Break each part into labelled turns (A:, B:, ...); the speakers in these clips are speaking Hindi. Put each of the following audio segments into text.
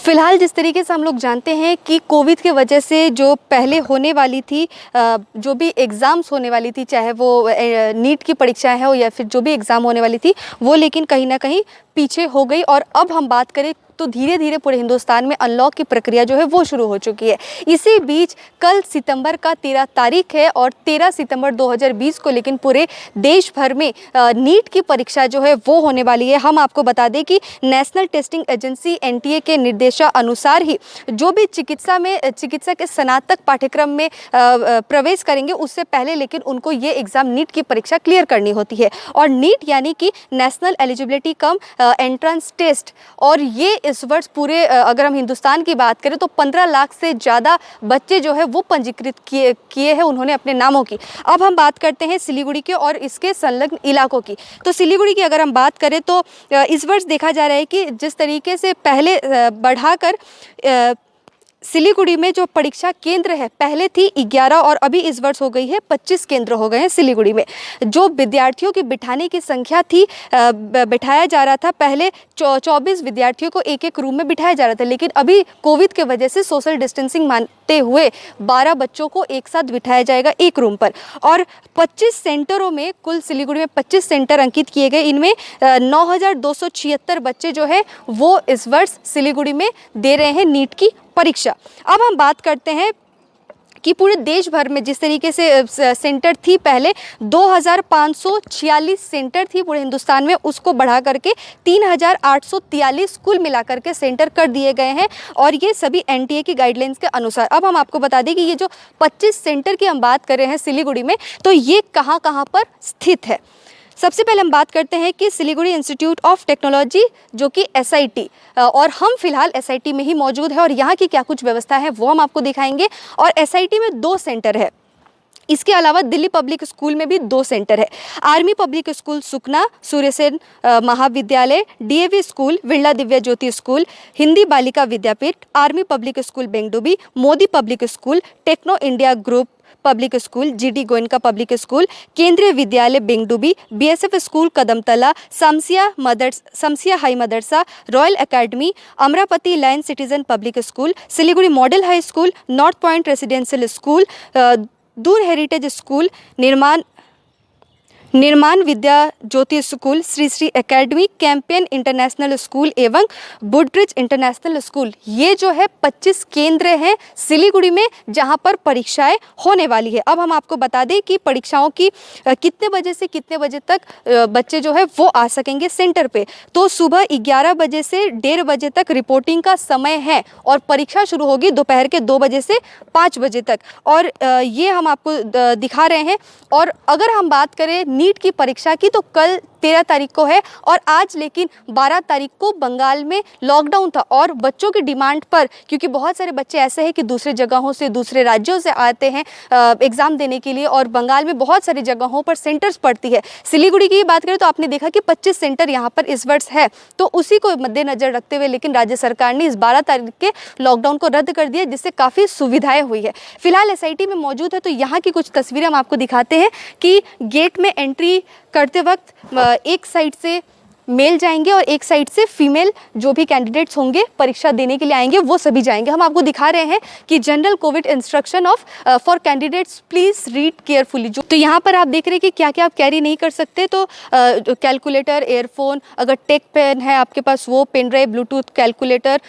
A: फिलहाल जिस तरीके से हम लोग जानते हैं कि कोविड के वजह से जो पहले होने वाली थी जो भी एग्ज़ाम्स होने वाली थी, चाहे वो नीट की परीक्षाएं हो या फिर जो भी एग्ज़ाम होने वाली थी, वो लेकिन कहीं ना कहीं पीछे हो गई। और अब हम बात करें तो धीरे धीरे पूरे हिंदुस्तान में अनलॉक की प्रक्रिया जो है वो शुरू हो चुकी है। इसी बीच कल सितंबर का 13 तारीख है और 13 सितंबर 2020 को लेकिन पूरे देश भर में नीट की परीक्षा जो है वो होने वाली है। हम आपको बता दें कि नेशनल टेस्टिंग एजेंसी एनटीए के निर्देशानुसार ही जो भी चिकित्सा के स्नातक पाठ्यक्रम में प्रवेश करेंगे उससे पहले लेकिन उनको ये एग्ज़ाम नीट की परीक्षा क्लियर करनी होती है। और नीट यानी कि national eligibility cum entrance test, और ये इस वर्ष पूरे अगर हम हिंदुस्तान की बात करें तो 15 लाख से ज़्यादा बच्चे जो है वो पंजीकृत किए हैं उन्होंने अपने नामों की। अब हम बात करते हैं सिलीगुड़ी के और इसके संलग्न इलाकों की। तो सिलीगुड़ी की अगर हम बात करें तो इस वर्ष देखा जा रहा है कि जिस तरीके से पहले बढ़ाकर सिलीगुड़ी में जो परीक्षा केंद्र है पहले थी 11 और अभी इस वर्ष हो गई है 25 केंद्र हो गए हैं सिलीगुड़ी में। जो विद्यार्थियों की बिठाने की संख्या थी, बिठाया जा रहा था पहले 24 विद्यार्थियों को एक एक रूम में बिठाया जा रहा था, लेकिन अभी कोविड के वजह से सोशल डिस्टेंसिंग मानते हुए 12 बच्चों को एक साथ बिठाया जाएगा एक रूम पर। और 25 सेंटरों में, कुल सिलीगुड़ी में 25 सेंटर अंकित किए गए, इनमें 9,276 बच्चे जो है वो इस वर्ष सिलीगुड़ी में दे रहे हैं नीट की परीक्षा। अब हम बात करते हैं कि पूरे देश भर में जिस तरीके से सेंटर थी पहले 2,546 सेंटर थी पूरे हिंदुस्तान में, उसको बढ़ा करके 3,843 कुल मिलाकर के सेंटर कर दिए गए हैं और ये सभी एनटीए की गाइडलाइंस के अनुसार। अब हम आपको बता दें कि ये जो 25 सेंटर की हम बात कर रहे हैं सिलीगुड़ी में, तो ये कहाँ कहाँ पर स्थित है। सबसे पहले हम बात करते हैं कि सिलीगुड़ी इंस्टीट्यूट ऑफ टेक्नोलॉजी जो कि एसआईटी, और हम फिलहाल एसआईटी में ही मौजूद है और यहाँ की क्या कुछ व्यवस्था है वो हम आपको दिखाएंगे। और एसआईटी में 2 सेंटर है, इसके अलावा दिल्ली पब्लिक स्कूल में भी 2 सेंटर है। Army Public School Sukna, Suryasen Mahavidyalaya, DAV School, Birla Divya Jyoti School, Hindi Balika Vidyapeeth, Army Public School Bengdubi, Modi Public School, Techno India Group Public School, GD Goenka Public School, Kendriya Vidyalaya Bengdubi, BSF School Kadamtala, Shamsia High Madrasa, Royal Academy, Amravati Lion Citizen Public school, Siliguri Model High School, North Point Residential School, दूर Heritage School, Nirman Vidya Jyoti School, Shri Shri Academy, campaign international school एवं बुडब्रिज इंटरनेशनल स्कूल। ये जो है 25 केंद्र हैं सिलीगुड़ी में जहां पर परीक्षाएं होने वाली है। अब हम आपको बता दें कि परीक्षाओं की कितने बजे से कितने बजे तक बच्चे जो है वो आ सकेंगे सेंटर पे। तो सुबह 11 बजे से 1:30 बजे तक रिपोर्टिंग का समय है और परीक्षा शुरू होगी दोपहर के 2 बजे से 5 बजे तक। और ये हम आपको दिखा रहे हैं। और अगर हम बात करें नीट की परीक्षा की तो कल 13 तारीख को है और आज लेकिन 12 तारीख को बंगाल में लॉकडाउन था और बच्चों की डिमांड पर, क्योंकि बहुत सारे बच्चे ऐसे हैं कि दूसरे जगहों से, दूसरे राज्यों से आते हैं एग्ज़ाम देने के लिए और बंगाल में बहुत सारी जगहों पर सेंटर्स पड़ती है। सिलीगुड़ी की बात करें तो आपने देखा कि 25 सेंटर यहाँ पर इस वर्ष है, तो उसी को मद्देनजर रखते हुए लेकिन राज्य सरकार ने इस 12 तारीख के लॉकडाउन को रद्द कर दिया, जिससे काफ़ी सुविधाएं हुई है। फिलहाल एसआईटी में मौजूद है तो यहाँ की कुछ तस्वीरें हम आपको दिखाते हैं कि गेट में एंट्री करते वक्त एक साइड से मेल जाएंगे और एक साइड से फीमेल जो भी कैंडिडेट्स होंगे परीक्षा देने के लिए आएंगे वो सभी जाएंगे। हम आपको दिखा रहे हैं कि general Covid instruction of for candidates please read carefully. तो यहाँ पर आप देख रहे हैं कि क्या क्या आप कैरी नहीं कर सकते। तो कैलकुलेटर, एयरफोन, अगर टेक पेन है आपके पास वो, pen drive, bluetooth calculator,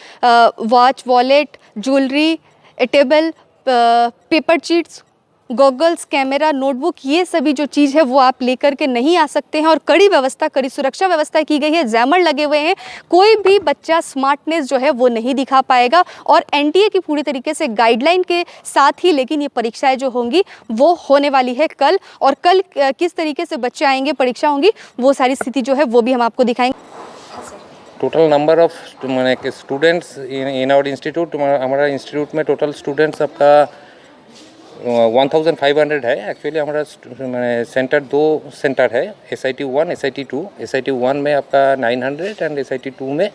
A: watch, wallet, jewellery, table, paper chits, goggles, camera, notebook, ये सभी जो चीज़ है वो आप लेकर के नहीं आ सकते हैं। और कड़ी व्यवस्था, कड़ी सुरक्षा व्यवस्था की गई है, जैमर लगे हुए हैं, कोई भी बच्चा स्मार्टनेस जो है वो नहीं दिखा पाएगा। और एनटीए की पूरी तरीके से गाइडलाइन के साथ ही लेकिन ये परीक्षाएं जो होंगी वो होने वाली है कल। और कल किस तरीके से बच्चे आएंगे, परीक्षा होंगी, वो सारी स्थिति जो है वो भी हम आपको दिखाएंगे।
B: टोटल नंबर ऑफ मैंने स्टूडेंट्स इन आवर इंस्टीट्यूट, हमारा इंस्टीट्यूट में टोटल स्टूडेंट्स आपका 1500 है। एक्चुअली हमारा सेंटर 2 सेंटर है, SIT 1, SIT 2। SIT 1 में आपका 900 एंड SIT 2 में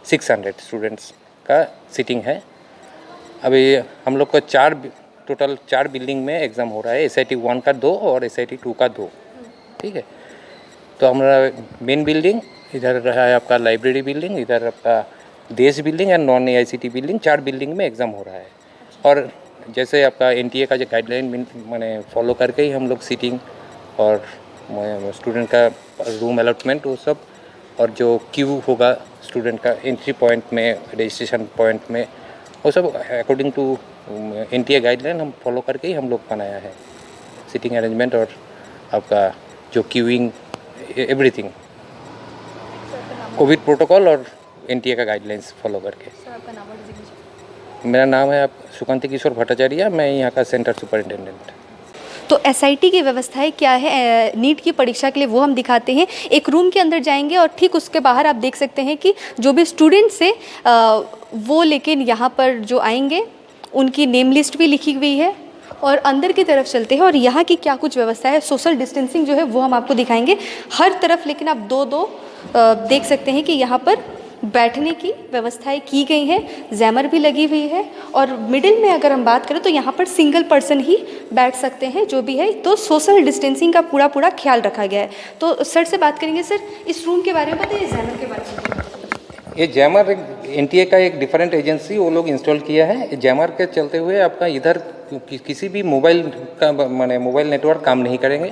B: 600 स्टूडेंट्स का सीटिंग है। अभी हम लोग का टोटल 4 बिल्डिंग में एग्ज़ाम हो रहा है, SIT 1 का 2 और SIT 2 का 2। ठीक है, तो हमारा मेन बिल्डिंग इधर रहा है आपका लाइब्रेरी बिल्डिंग, इधर आपका देश building and non AICT building 4 building में एग्ज़ाम हो रहा है। और जैसे आपका NTA का जो गाइडलाइन मैंने फॉलो करके ही हम लोग सीटिंग और स्टूडेंट का रूम अलॉटमेंट वो सब, और जो क्यू होगा स्टूडेंट का एंट्री पॉइंट में, रजिस्ट्रेशन पॉइंट में, वो सब अकॉर्डिंग टू NTA गाइडलाइन हम फॉलो करके ही हम लोग बनाया है। सीटिंग अरेंजमेंट और आपका जो क्यूइंग, एवरीथिंग कोविड प्रोटोकॉल और NTA का गाइडलाइंस फॉलो करके।
A: सर आपका नाम और डिजिग्नेशन?
B: मेरा नाम है सुकांति किशोर भट्टाचार्य, मैं यहाँ का सेंटर सुपरिटेंडेंट।
A: तो SIT की व्यवस्थाएं क्या है नीट की परीक्षा के लिए, वो हम दिखाते हैं। एक रूम के अंदर जाएंगे और ठीक उसके बाहर आप देख सकते हैं कि जो भी स्टूडेंट्स हैं वो लेकिन यहाँ पर जो आएंगे उनकी नेम लिस्ट भी लिखी हुई है। और अंदर की तरफ चलते हैं और यहाँ की क्या कुछ व्यवस्था है, सोशल डिस्टेंसिंग जो है वो हम आपको दिखाएंगे हर तरफ। लेकिन आप दो देख सकते हैं कि यहाँ पर बैठने की व्यवस्थाएं की गई हैं, जैमर भी लगी हुई है। और मिडिल में अगर हम बात करें तो यहाँ पर सिंगल पर्सन ही बैठ सकते हैं जो भी है। तो सोशल डिस्टेंसिंग का पूरा ख्याल रखा गया है। तो सर से बात करेंगे। सर इस रूम के बारे में बताइए, जैमर के बारे में।
B: ये जैमर NTA का एक डिफरेंट एजेंसी वो लोग इंस्टॉल किया है। जैमर के चलते हुए आपका इधर किसी भी मोबाइल का माने मोबाइल नेटवर्क काम नहीं करेंगे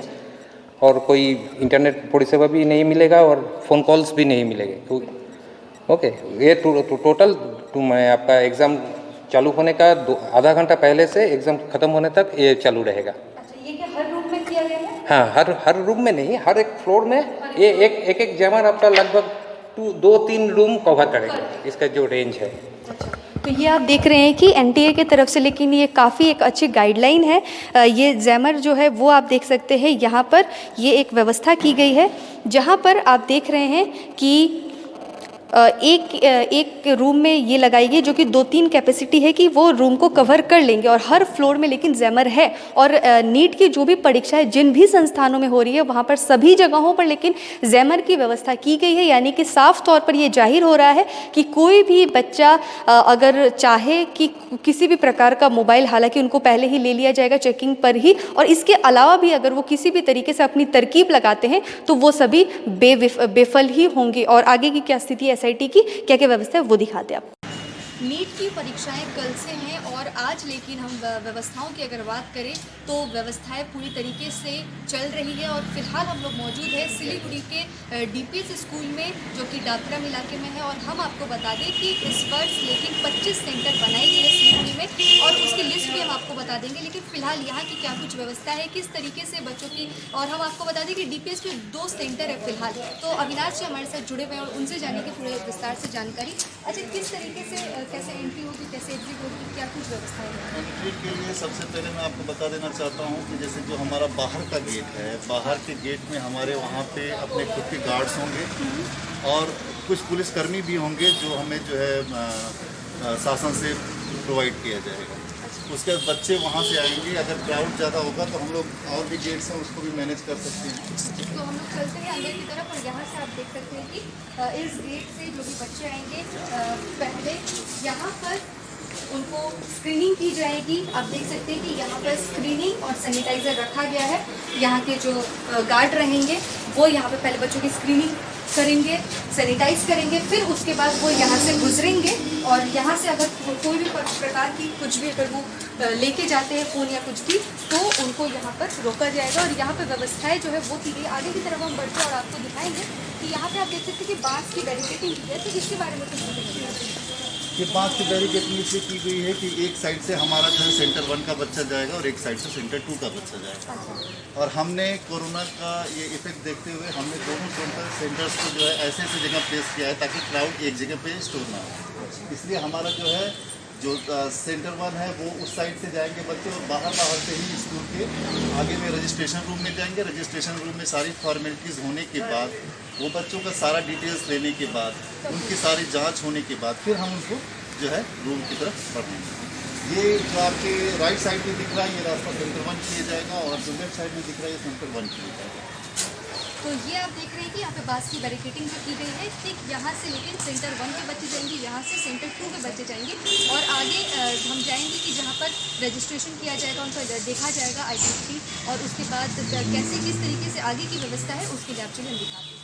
B: और कोई इंटरनेट परिसेवा भी नहीं मिलेगा और फ़ोन कॉल्स भी नहीं मिलेंगे। तो ओके, ये टोटल मैं आपका एग्ज़ाम चालू होने का आधा घंटा पहले से एग्ज़ाम ख़त्म होने तक ये चालू रहेगा।
A: अच्छा, ये क्या हर रूम में किया गया है?
B: हाँ, हर रूम में नहीं, हर एक फ्लोर में ये एक जैमर आपका लगभग 2-3 रूम कवर करेगा, इसका जो रेंज है।
A: तो ये आप देख रहे हैं कि NTA की तरफ से, लेकिन ये काफ़ी एक अच्छी गाइडलाइन है। ये जैमर जो है वो आप देख सकते हैं, यहाँ पर ये एक व्यवस्था की गई है जहाँ पर आप देख रहे हैं कि एक रूम में ये लगाई गई जो कि 2-3 कैपेसिटी है कि वो रूम को कवर कर लेंगे। और हर फ्लोर में लेकिन जैमर है। और नीट की जो भी परीक्षा है जिन भी संस्थानों में हो रही है वहाँ पर सभी जगहों पर लेकिन जैमर की व्यवस्था की गई है। यानी कि साफ तौर पर ये जाहिर हो रहा है कि कोई भी बच्चा अगर चाहे कि किसी भी प्रकार का मोबाइल, हालांकि उनको पहले ही ले लिया जाएगा चेकिंग पर ही, और इसके अलावा भी अगर वो किसी भी तरीके से अपनी तरकीब लगाते हैं तो वो सभी बेफल ही होंगे। और आगे की क्या स्थिति SIT की क्या क्या व्यवस्था है वो दिखाते हैं आप। नीट की परीक्षाएं कल से हैं और आज, लेकिन हम व्यवस्थाओं की अगर बात करें तो व्यवस्थाएं पूरी तरीके से चल रही है। और फिलहाल हम लोग मौजूद हैं सिलीगुड़ी के DPS स्कूल में जो कि डाकग्राम इलाके में है। और हम आपको बता दें कि इस वर्ष लेकिन 25 सेंटर बनाए गए हैं सिलीगुड़ी में और उसकी लिस्ट भी हम आपको बता देंगे। लेकिन फिलहाल यहाँ की क्या कुछ व्यवस्था है, किस तरीके से बच्चों की, और हम आपको बता दें कि DPS में 2 सेंटर है फिलहाल। तो अविनाश जी हमारे साथ जुड़े हुए हैं और उनसे जानेंगे पूरे विस्तार से जानकारी। अच्छा, किस तरीके से कैसे एंट्री होगी, कैसे एग्जिट होगी, क्या कुछ व्यवस्था है?
C: एंट्री के लिए सबसे पहले मैं आपको बता देना चाहता हूँ कि जैसे जो हमारा बाहर का गेट है, बाहर के गेट में हमारे वहाँ पे अपने खुद के गार्ड्स होंगे और कुछ पुलिसकर्मी भी होंगे जो हमें जो है शासन से प्रोवाइड किया जाएगा। उसके बाद बच्चे वहाँ से आएंगे। अगर क्राउड ज़्यादा होगा तो हम लोग और भी गेट्स हैं उसको भी मैनेज कर सकते हैं।
A: तो हम लोग चलते हैं अंदर की तरफ और यहाँ से आप देख सकते हैं कि इस गेट से जो भी बच्चे आएंगे पहले यहाँ पर उनको स्क्रीनिंग की जाएगी। आप देख सकते हैं कि यहाँ पर स्क्रीनिंग और सैनिटाइज़र रखा गया है। यहाँ के जो गार्ड रहेंगे वो यहाँ पे पहले बच्चों की स्क्रीनिंग करेंगे, सैनिटाइज करेंगे, फिर उसके बाद वो यहाँ से गुजरेंगे। और यहाँ से अगर कोई भी प्रकार की कुछ भी अगर वो लेके जाते हैं फ़ोन या कुछ भी, तो उनको यहाँ पर रोका जाएगा। और यहाँ पे व्यवस्थाएं जो है वो की गई। आगे की तरफ हम बढ़ते और आपको दिखाएंगे कि यहाँ पे आप देख सकते हैं कि बांस की बैरिकेडिंग की है। तो इसके बारे में कुछ बताइए।
C: ये बांस की बैरिकेडिंग इसलिए की गई है कि एक साइड से हमारा जो है सेंटर 1 का बच्चा जाएगा और एक साइड से सेंटर 2 का बच्चा जाएगा। और हमने कोरोना का ये इफेक्ट देखते हुए हमने दोनों सेंटर्स को जो है ऐसे जगह प्लेस किया है ताकि क्राउड एक जगह पे स्टोर ना हो। इसलिए हमारा जो है जो सेंटर 1 है वो उस साइड से जाएंगे बच्चे और बाहर से ही स्कूल के आगे में रजिस्ट्रेशन रूम में जाएंगे। रजिस्ट्रेशन रूम में सारी फॉर्मेलिटीज़ होने के बाद, वो बच्चों का सारा डिटेल्स लेने के बाद, उनकी सारी जांच होने के बाद फिर हम उनको जो है रूम की तरफ बढ़ाएंगे। ये जो आपके राइट साइड में दिख रहा है ये रास्ता सेंटर 1 किया जाएगा और जो लेफ्ट साइड में दिख रहा है ये सेंटर 1 किया जाएगा।
A: तो ये आप देख रहे हैं कि यहाँ पे बांस की बैरिकेडिंग जो की गई है, ठीक यहाँ से लेकिन सेंटर 1 के बच्चे जाएंगे, यहाँ से सेंटर 2 के बच्चे जाएंगे और आगे हम जाएंगे कि जहाँ पर रजिस्ट्रेशन किया जाएगा, उनको देखा जाएगा आइडेंटिटी, और उसके बाद कैसे किस तरीके से आगे की व्यवस्था है उसके लिए आप चलिए हम दिखाते हैं।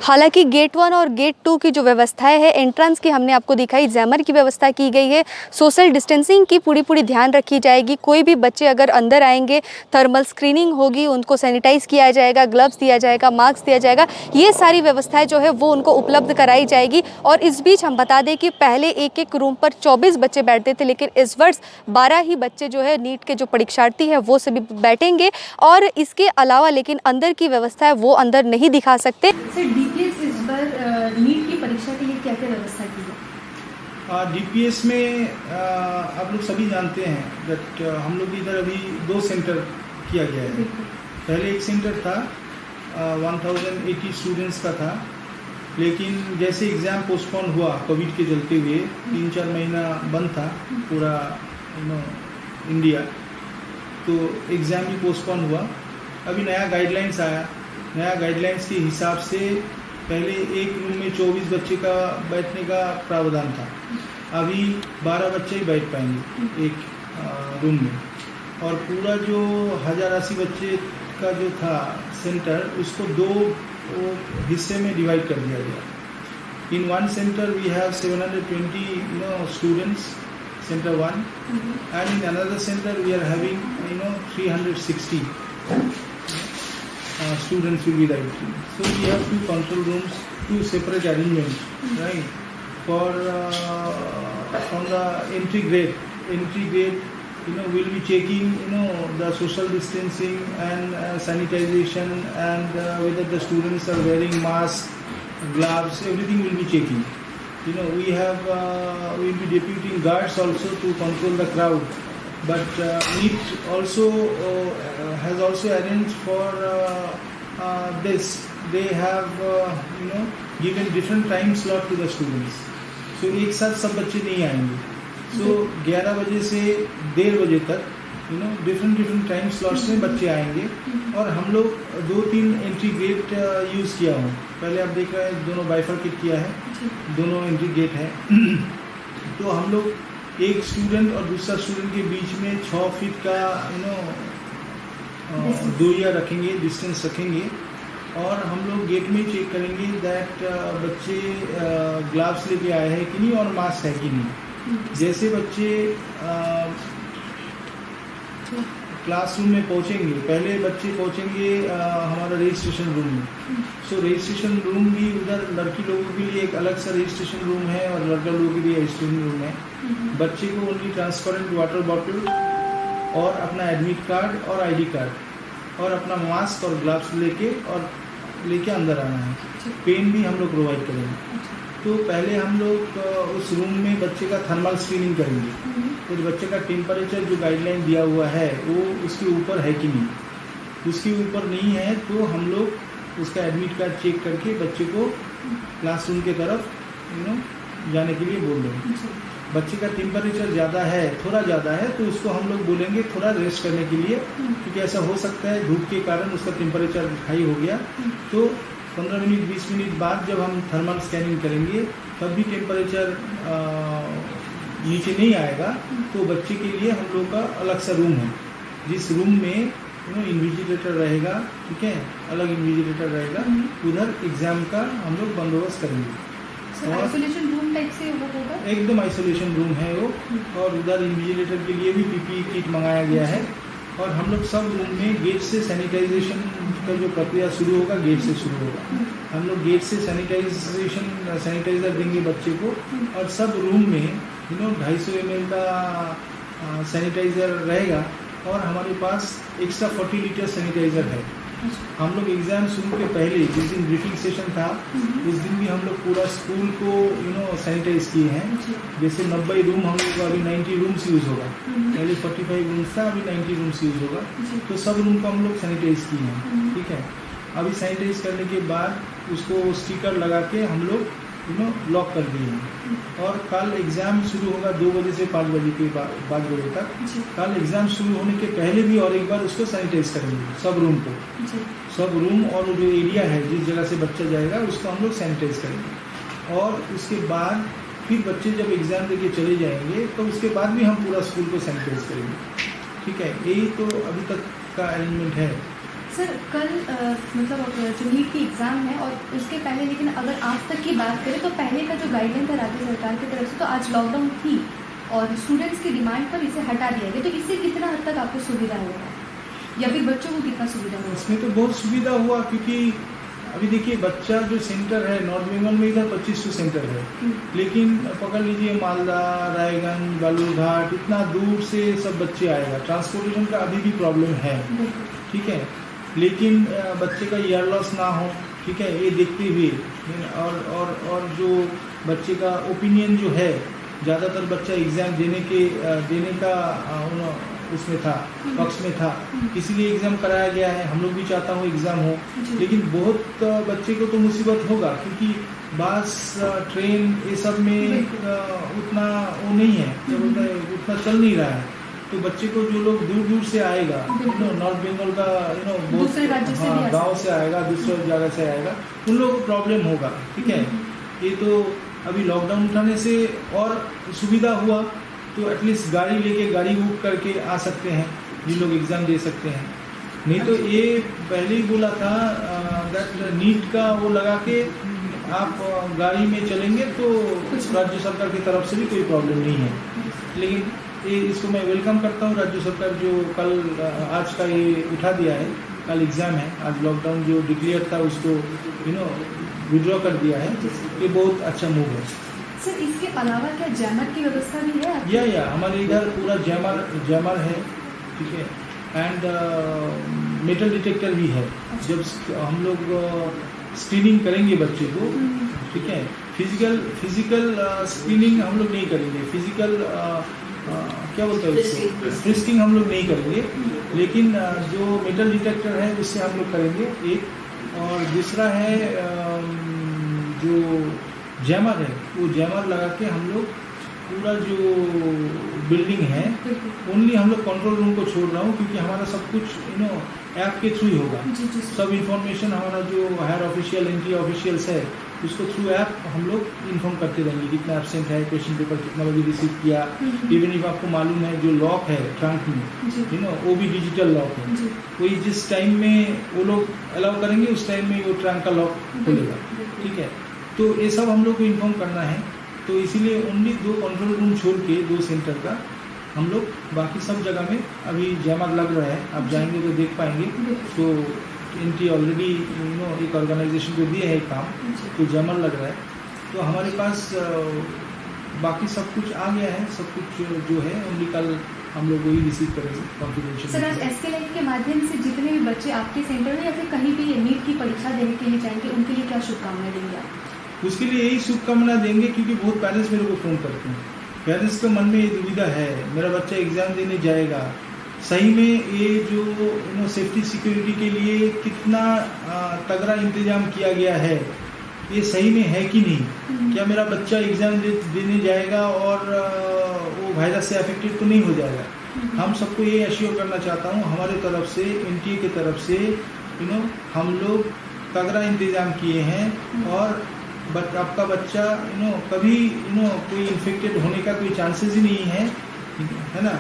A: हालांकि गेट 1 और गेट 2 की जो व्यवस्थाएं है एंट्रेंस की हमने आपको दिखाई, जैमर की व्यवस्था की गई है, सोशल डिस्टेंसिंग की पूरी ध्यान रखी जाएगी। कोई भी बच्चे अगर अंदर आएंगे थर्मल स्क्रीनिंग होगी, उनको सैनिटाइज किया जाएगा, ग्लव्स दिया जाएगा, मास्क दिया जाएगा, ये सारी व्यवस्थाएं जो है वो उनको उपलब्ध कराई जाएगी। और इस बीच हम बता दें कि पहले एक रूम पर 24 बच्चे बैठते थे, लेकिन इस वर्ष 12 ही बच्चे जो है नीट के जो परीक्षार्थी है वो सभी बैठेंगे। और इसके अलावा लेकिन अंदर की व्यवस्था है वो अंदर नहीं दिखा सकते।
D: सर डीपीएस इस बार नीट की परीक्षा के लिए क्या क्या व्यवस्था की है?
E: डीपीएस में आप लोग सभी जानते हैं दैट हम लोग इधर अभी 2 सेंटर किया गया है। पहले एक सेंटर था 1080 स्टूडेंट्स का था, लेकिन जैसे एग्ज़ाम पोस्टपोन हुआ कोविड के चलते हुए, 3-4 महीना बंद था पूरा इंडिया, तो एग्ज़ाम भी पोस्टपोन हुआ। अभी नया गाइडलाइंस आया, नया गाइडलाइंस के हिसाब से पहले एक रूम में 24 बच्चे का बैठने का प्रावधान था, अभी 12 बच्चे ही बैठ पाएंगे एक रूम में। और पूरा जो 1080 बच्चे का जो था सेंटर, उसको 2 हिस्से में डिवाइड कर दिया गया। In one centre we have 720 students, center 1, and in another center we are having 360 students will be right. So we have 2 control rooms, 2 separate arrangements, right? For from the entry gate, we'll be checking the social distancing and sanitization, and whether the students are wearing masks, gloves, everything will be checking. We have we'll be deputing guards also to control the crowd, but NEET also has also arranged for this. They have given different time slot to the students, so एक साथ सब बच्चे नहीं आएंगे। So 11 बजे से 1:30 बजे तक डिफरेंट टाइम स्लॉट्स में बच्चे आएंगे। और हम लोग 2-3 एंट्री गेट यूज़ किया हूँ। पहले आप देख रहे हैं दोनों बाइफरकेट किया है, दोनों एंट्री गेट है। तो हम लोग एक स्टूडेंट और दूसरा स्टूडेंट के बीच में 6 फीट का दूरियाँ रखेंगे, डिस्टेंस रखेंगे। और हम लोग गेट में चेक करेंगे दैट बच्चे ग्लव्स लेके आए हैं कि नहीं और मास्क है कि नहीं। जैसे बच्चे क्लासरूम में पहुंचेंगे, पहले बच्चे पहुंचेंगे हमारा रजिस्ट्रेशन रूम में। सो रजिस्ट्रेशन रूम भी उधर लड़की लोगों के लिए एक अलग सा रजिस्ट्रेशन रूम है और लड़का लोगों के लिए रजिस्ट्रेशन रूम है। बच्चे को ओनली ट्रांसपेरेंट वाटर बॉटल और अपना एडमिट कार्ड और आईडी कार्ड और अपना मास्क और ग्लव्स लेके अंदर आना है। पेन भी हम लोग प्रोवाइड करेंगे। तो पहले हम लोग उस रूम में बच्चे का थर्मल स्क्रीनिंग करेंगे, तो बच्चे का टेम्परेचर जो गाइडलाइन दिया हुआ है वो उसके ऊपर है कि नहीं। उसके ऊपर नहीं है तो हम लोग उसका एडमिट कार्ड चेक करके बच्चे को क्लासरूम के तरफ जाने के लिए बोल देंगे। बच्चे का टेम्परेचर ज़्यादा है, थोड़ा ज़्यादा है, तो उसको हम लोग बोलेंगे थोड़ा रेस्ट करने के लिए, क्योंकि ऐसा हो सकता है धूप के कारण उसका टेम्परेचर हाई हो गया। तो 15 मिनट 20 मिनट बाद जब हम थर्मल स्कैनिंग करेंगे तब भी टेम्परेचर नीचे नहीं आएगा, तो बच्चे के लिए हम लोग का अलग सा रूम है, जिस रूम में इन्विजिलेटर रहेगा, ठीक है, अलग इन्विजिलेटर रहेगा। उधर एग्ज़ाम का हम लोग बंदोबस्त करेंगे।
D: आइसोलेशन रूम टाइप से वो होगा,
E: एकदम आइसोलेशन रूम है वो। और उधर इन्विजिलेटर के लिए भी पीपीई किट मंगाया गया है। और हम लोग सब रूम में गेट से सैनिटाइजेशन का जो प्रक्रिया शुरू होगा, गेट से शुरू होगा। हम लोग गेट से सैनिटाइज़र देंगे बच्चे को। और सब रूम में 250 ml का सैनिटाइज़र रहेगा। और हमारे पास एक्स्ट्रा 40 लीटर सैनिटाइज़र है। हम लोग एग्ज़ाम शुरू के पहले जिस दिन ब्रीफिंग सेशन था उस दिन भी हम लोग पूरा स्कूल को सैनिटाइज किए हैं। जैसे 90 रूम हम लोग का अभी 90 रूम्स यूज़ होगा, पहले 45 रूम्स था, अभी 90 रूम्स यूज़ होगा। तो सब रूम को हम लोग सैनिटाइज किए हैं, ठीक है। अभी सैनिटाइज करने के बाद उसको स्टिकर लगा के हम लोग लॉक कर दिए हैं। और कल एग्ज़ाम शुरू होगा 2 बजे से 5 बजे के 5 बजे तक। कल एग्ज़ाम शुरू होने के पहले भी और एक बार उसको सैनिटाइज करेंगे, सब रूम को, सब रूम। और जो एरिया है जिस जगह से बच्चा जाएगा उसको हम लोग सैनिटाइज करेंगे। और उसके बाद फिर बच्चे जब एग्ज़ाम देके चले जाएंगे तो उसके बाद भी हम पूरा स्कूल को सैनिटाइज करेंगे, ठीक है। यही तो अभी तक का अरेंजमेंट है।
D: सर कल मतलब जो नीट की एग्ज़ाम है और उसके पहले, लेकिन अगर आज तक की बात करें तो पहले का जो गाइडलाइन था राज्य सरकार की तरफ से, तो आज लॉकडाउन थी और स्टूडेंट्स की डिमांड पर इसे हटा दिया गया, तो इससे कितना हद तक आपको सुविधा हुआ या फिर बच्चों को कितना सुविधा हुआ?
E: इसमें तो बहुत सुविधा हुआ, क्योंकि अभी देखिए बच्चा जो सेंटर है नॉर्थ बंगाल में इधर 25 सेंटर है, लेकिन पकड़ लीजिए मालदा, रायगंज, बालूरघाट, इतना दूर से सब बच्चे आएगा। ट्रांसपोर्टेशन का अभी भी प्रॉब्लम है, ठीक है, लेकिन बच्चे का ईयर लॉस ना हो, ठीक है, ये देखते हुए और जो बच्चे का ओपिनियन जो है, ज़्यादातर बच्चा एग्ज़ाम देने का उसमें था, पक्ष में था, इसीलिए एग्ज़ाम कराया गया है। हम लोग भी चाहता हूँ एग्ज़ाम हो, लेकिन बहुत बच्चे को तो मुसीबत होगा, क्योंकि बस ट्रेन ये सब में उतना वो नहीं है, क्या बोलते हैं, उतना चल नहीं रहा है। तो बच्चे को जो लोग दूर दूर से आएगा, नॉर्थ बंगाल का
D: दूसरे राज्य से भी
E: गाँव से आएगा, दूसरे जगह से आएगा, उन लोगों को प्रॉब्लम होगा, ठीक है। ये तो अभी लॉकडाउन उठाने से और सुविधा हुआ, तो एटलीस्ट गाड़ी लेके, गाड़ी बुक करके आ सकते हैं जिन लोग एग्ज़ाम दे सकते हैं। नहीं तो ये पहले ही बोला था दैट नीट का वो लगा के आप गाड़ी में चलेंगे तो राज्य सरकार की तरफ से भी कोई प्रॉब्लम नहीं है। लेकिन ये इसको मैं वेलकम करता हूँ, राज्य सरकार जो कल आज का ये उठा दिया है, कल एग्ज़ाम है, आज लॉकडाउन जो डिक्लेयर था उसको विड्रॉ कर दिया है, ये बहुत अच्छा मूव है।
D: सर इसके अलावा क्या जैमर की व्यवस्था भी है?
E: या हमारे इधर पूरा जैमर है, ठीक है, एंड मेटल डिटेक्टर भी है। जब हम लोग स्क्रीनिंग करेंगे बच्चे को, ठीक है, फिजिकल स्क्रीनिंग हम लोग नहीं करेंगे, फिजिकल क्या बोलते हैं उसको, फ्रिस्किंग हम लोग नहीं करेंगे, लेकिन जो मेटल डिटेक्टर है उससे हम लोग करेंगे एक। और दूसरा है जो जैमर है, वो जैमर लगा के हम लोग पूरा जो बिल्डिंग है, ओनली हम लोग कंट्रोल रूम को छोड़ रहा हूँ, क्योंकि हमारा सब कुछ ऐप के थ्रू ही होगा। सब इंफॉर्मेशन हमारा जो हायर ऑफिशियल, एंट्री ऑफिशियल्स है, उसको थ्रू ऐप हम लोग इन्फॉर्म करते रहेंगे, कितना एब्सेंट है, क्वेश्चन पेपर कितना बजे रिसीव किया। इवन इफ आपको मालूम है जो लॉक है ट्रंक में, वो भी डिजिटल लॉक है, वही जिस टाइम में वो लोग अलाउ करेंगे उस टाइम में वो ट्रंक का लॉक खुलेगा, ठीक है। तो ये सब हम लोग को इन्फॉर्म करना है, तो इसीलिए ओनली 2 कंट्रोल रूम छोड़ के 2 सेंटर का हम लोग, बाकी सब जगह में अभी जैमर लग रहा है, आप जाएंगे तो देख पाएंगे। तो एनटी ऑलरेडी एक ऑर्गेनाइजेशन को दिए है काम, तो जैमर लग रहा है। तो हमारे पास बाकी सब कुछ आ गया है, सब कुछ जो है ओनली कल हम लोग वही रिसीव करेंगे कॉन्फिडेंशियल।
D: सर आज एसके लाइफ के माध्यम से जितने भी बच्चे आपके सेंटर में या फिर कहीं भी नीट की परीक्षा देने के लिए जाएंगे, उनके लिए क्या शुभकामनाएं देंगे आप?
E: उसके लिए यही शुभकामना देंगे, क्योंकि बहुत पेरेंट्स मेरे को फ़ोन करते हैं, पेरेंट्स के मन में ये दुविधा है, मेरा बच्चा एग्ज़ाम देने जाएगा, सही में ये जो सेफ्टी सिक्योरिटी के लिए कितना तगड़ा इंतजाम किया गया है, ये सही में है कि नहीं, क्या मेरा बच्चा एग्ज़ाम देने जाएगा और वो वायरस से अफेक्टेड तो नहीं हो जाएगा। हम सबको ये एश्योर करना चाहता हूँ, हमारे तरफ से, एनटीए की तरफ से हम लोग तगड़ा इंतज़ाम किए हैं, और आपका बच्चा कभी कोई इन्फेक्टेड होने का कोई चांसेस ही नहीं है ना,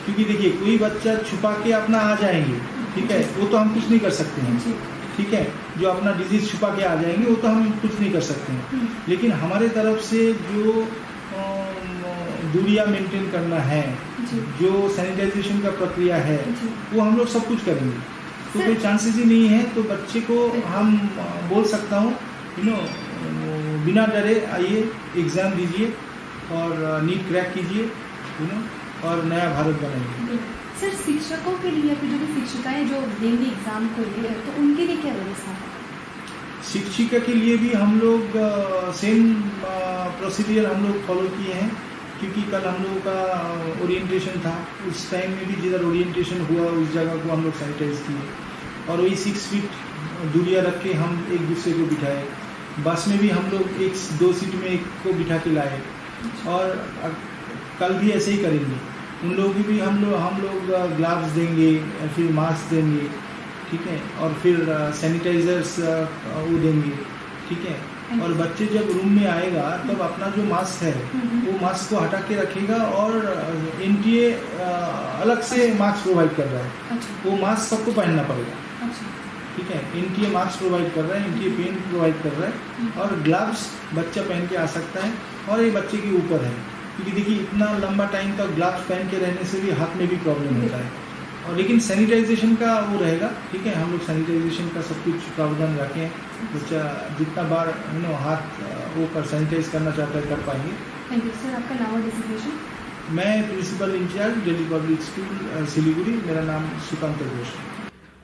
E: क्योंकि देखिए कोई बच्चा छुपा के अपना आ जाएंगे, ठीक है, वो तो हम कुछ नहीं कर सकते हैं, ठीक है, जो अपना डिजीज़ छुपा के आ जाएंगे वो तो हम कुछ नहीं कर सकते हैं, लेकिन हमारे तरफ से जो दूरियां मेंटेन करना है, जो सैनिटाइजेशन का प्रक्रिया है, वो हम लोग सब कुछ करेंगे। तो कोई चांसेस ही नहीं है, तो बच्चे को हम बोल सकता हूँ बिना डरे आइए, एग्ज़ाम दीजिए और नीट क्रैक कीजिए, और नया भारत बनाइए।
D: सर शिक्षकों के लिए या फिर जो भी शिक्षिकाएं जो देंगी एग्ज़ाम को लिए, तो उनके लिए क्या व्यवस्था है?
E: शिक्षिका के लिए भी हम लोग सेम प्रोसीजर हम लोग फॉलो किए हैं, क्योंकि कल हम लोगों का ओरिएंटेशन था, उस टाइम में भी जिधर ओरिएंटेशन हुआ उस जगह को हम लोग सैनिटाइज किए, और वही 6 फीट दूरियां रख के हम एक दूसरे को बिठाए। बस में भी हम लोग 1-2 सीट में एक को बिठा के लाए, और कल भी ऐसे ही करेंगे। उन लोगों की भी हम लोग ग्लव्स देंगे, फिर मास्क देंगे, ठीक है, और फिर सैनिटाइजर्स वो देंगे, ठीक है। और बच्चे जब रूम में आएगा तब अपना जो मास्क है वो मास्क को हटा के रखेगा, और एनटीए अलग से मास्क प्रोवाइड कर रहा है, वो मास्क सबको पहनना पड़ेगा। ठीक है, इनके मास्क प्रोवाइड कर रहा है, इनके पेन प्रोवाइड कर रहा है, और ग्लव्स बच्चा पहन के आ सकता है, और ये बच्चे के ऊपर है, क्योंकि देखिए इतना लंबा टाइम तक ग्लव्स पहन के रहने से भी हाथ में भी प्रॉब्लम होता है। और लेकिन सैनिटाइजेशन का वो रहेगा, ठीक है, हम लोग सैनिटाइजेशन का सब कुछ प्रावधान रखें, बच्चा जितना बार हाथ वो कर सैनिटाइज करना चाहता है कर पाएंगे।
D: Thank you sir. आपका नाम और डिजिग्नेशन?
E: मैं principal incharge Delhi public school Siliguri, मेरा नाम सुकांत घोष।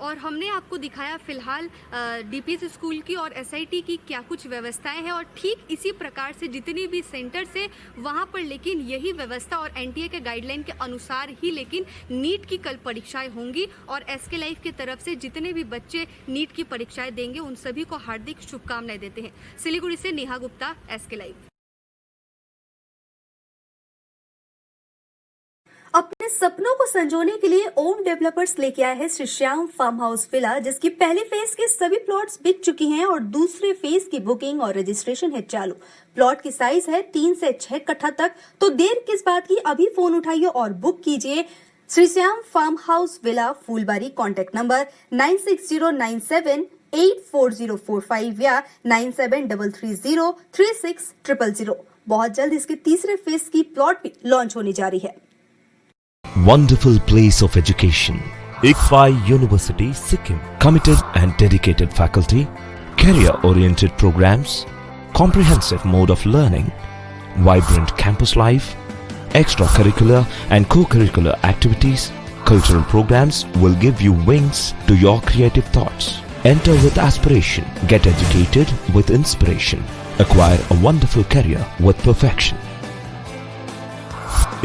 A: और हमने आपको दिखाया फिलहाल डीपीएस स्कूल की और एसआईटी की क्या कुछ व्यवस्थाएं हैं, और ठीक इसी प्रकार से जितनी भी सेंटर्स है वहां पर लेकिन यही व्यवस्था और एनटीए के गाइडलाइन के अनुसार ही लेकिन नीट की कल परीक्षाएं होंगी। और एसके लाइफ की तरफ से जितने भी बच्चे नीट की परीक्षाएं देंगे उन सभी को हार्दिक शुभकामनाएं देते हैं। सिलीगुड़ी से नेहा गुप्ता, एसके लाइव।
F: अपने सपनों को संजोने के लिए ओम डेवलपर्स लेके आए हैं Shri Shyam farm house villa, जिसकी पहले फेज के सभी प्लॉट्स बिक चुकी हैं और दूसरे फेज की बुकिंग और रजिस्ट्रेशन है चालू। प्लॉट की साइज है 3 से 6 कट्ठा तक, तो देर किस बात की, अभी फोन उठाइए और बुक कीजिए। Shri Shyam farm house villa, Phulbari. Contact number 9609784045 या 9733036000। बहुत जल्द इसके तीसरे फेज की प्लॉट भी लॉन्च होने जा रही है।
G: Wonderful place of education. ICFI University, Sikkim. Committed and dedicated faculty, career-oriented programs, comprehensive mode of learning, vibrant campus life, extracurricular and co-curricular activities, cultural programs will give you wings to your creative thoughts. Enter with aspiration, get educated with inspiration, acquire a wonderful career with perfection.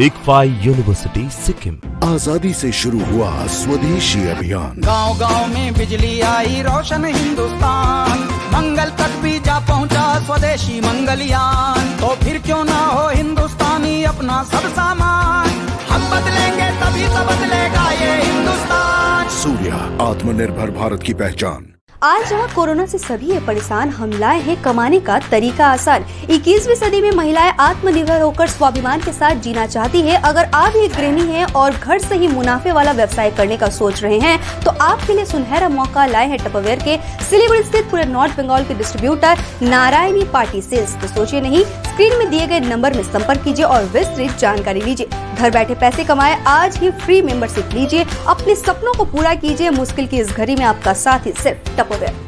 G: ICFI University, Sikkim.
H: आजादी से शुरू हुआ स्वदेशी अभियान,
I: गांव-गांव में बिजली आई, रोशन हिंदुस्तान, मंगल तक भी जा पहुंचा स्वदेशी मंगलयान। तो फिर क्यों ना हो हिंदुस्तानी अपना सब सामान, हम बदलेंगे तभी तो बदलेगा ये हिंदुस्तान।
H: सूर्या, आत्मनिर्भर भारत की पहचान।
F: आज जहाँ कोरोना से सभी है परेशान, हम लाए हैं कमाने का तरीका आसान। 21वीं सदी में महिलाएं आत्मनिर्भर होकर स्वाभिमान के साथ जीना चाहती है। अगर आप एक गृहिणी हैं और घर से ही मुनाफे वाला व्यवसाय करने का सोच रहे हैं, तो आपके लिए सुनहरा मौका लाए हैं टपरवेयर के सिलीगुड़ी स्थित पूरे नॉर्थ बंगाल के डिस्ट्रीब्यूटर नारायणी पार्टी सेल्स। तो सोचिए नहीं, स्क्रीन में दिए गए नंबर में संपर्क कीजिए और विस्तृत जानकारी लीजिए। घर बैठे पैसे कमाए, आज ही फ्री मेंबरशिप लीजिए, अपने सपनों को पूरा कीजिए। मुश्किल की इस घड़ी में आपका साथी सिर्फ टपरवेयर।